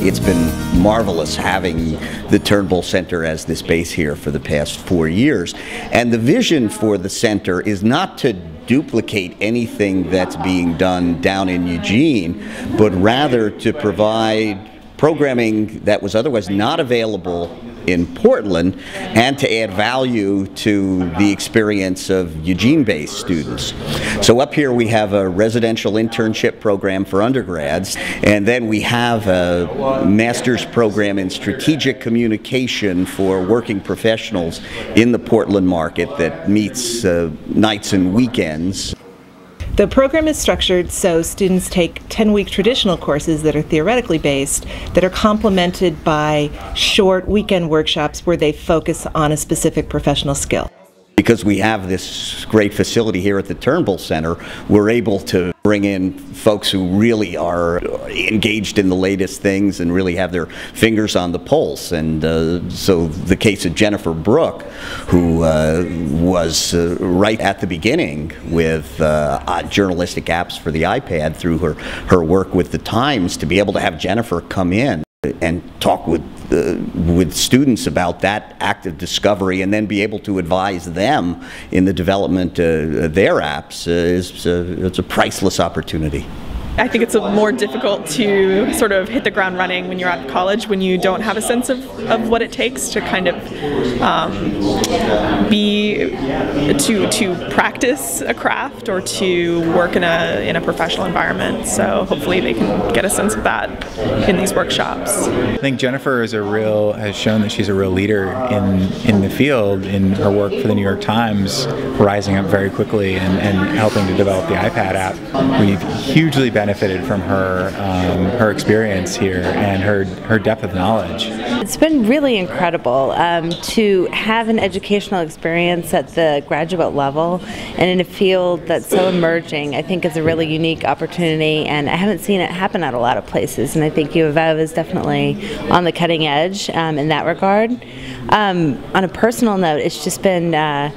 It's been marvelous having the Turnbull Center as this base here for the past 4 years. And the vision for the center is not to duplicate anything that's being done down in Eugene, but rather to provide programming that was otherwise not available in Portland and to add value to the experience of Eugene-based students. So up here we have a residential internship program for undergrads, and then we have a master's program in strategic communication for working professionals in the Portland market that meets nights and weekends. The program is structured so students take 10-week traditional courses that are theoretically based, that are complemented by short weekend workshops where they focus on a specific professional skill. Because we have this great facility here at the Turnbull Center, we're able to bring in folks who really are engaged in the latest things and really have their fingers on the pulse. And so the case of Jennifer Brooke, who was right at the beginning with journalistic apps for the iPad through her work with the Times, to be able to have Jennifer come in and talk with students about that active discovery and then be able to advise them in the development of their apps it's a priceless opportunity. I think it's more difficult to sort of hit the ground running when you're at college, when you don't have a sense of what it takes to kind of to practice a craft or to work in a professional environment. So hopefully they can get a sense of that in these workshops. I think Jennifer has shown that she's a real leader in the field in her work for the New York Times, rising up very quickly and helping to develop the iPad app. We've hugely benefited from her experience here and her depth of knowledge. It's been really incredible to have an educational experience at the graduate level and in a field that's so emerging. I think it's a really unique opportunity, and I haven't seen it happen at a lot of places, and I think U of O is definitely on the cutting edge in that regard. On a personal note, it's just been a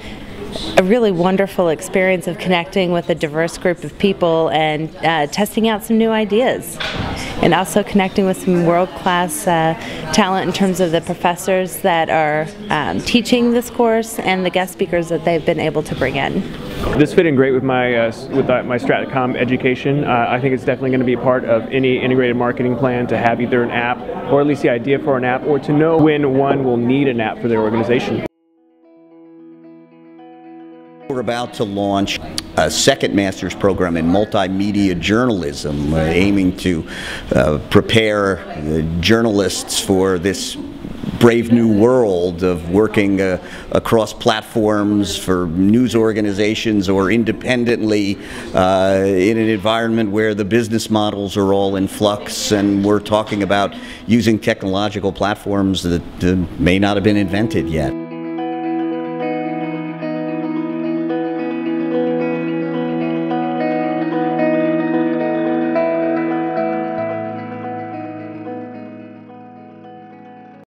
really wonderful experience of connecting with a diverse group of people and testing out some new ideas, and also connecting with some world-class talent in terms of the professors that are teaching this course and the guest speakers that they've been able to bring in. This fit in great with my Stratcom education. I think it's definitely going to be a part of any integrated marketing plan to have either an app or at least the idea for an app, or to know when one will need an app for their organization. We're about to launch a second master's program in multimedia journalism, aiming to prepare journalists for this brave new world of working across platforms for news organizations or independently in an environment where the business models are all in flux, and we're talking about using technological platforms that may not have been invented yet.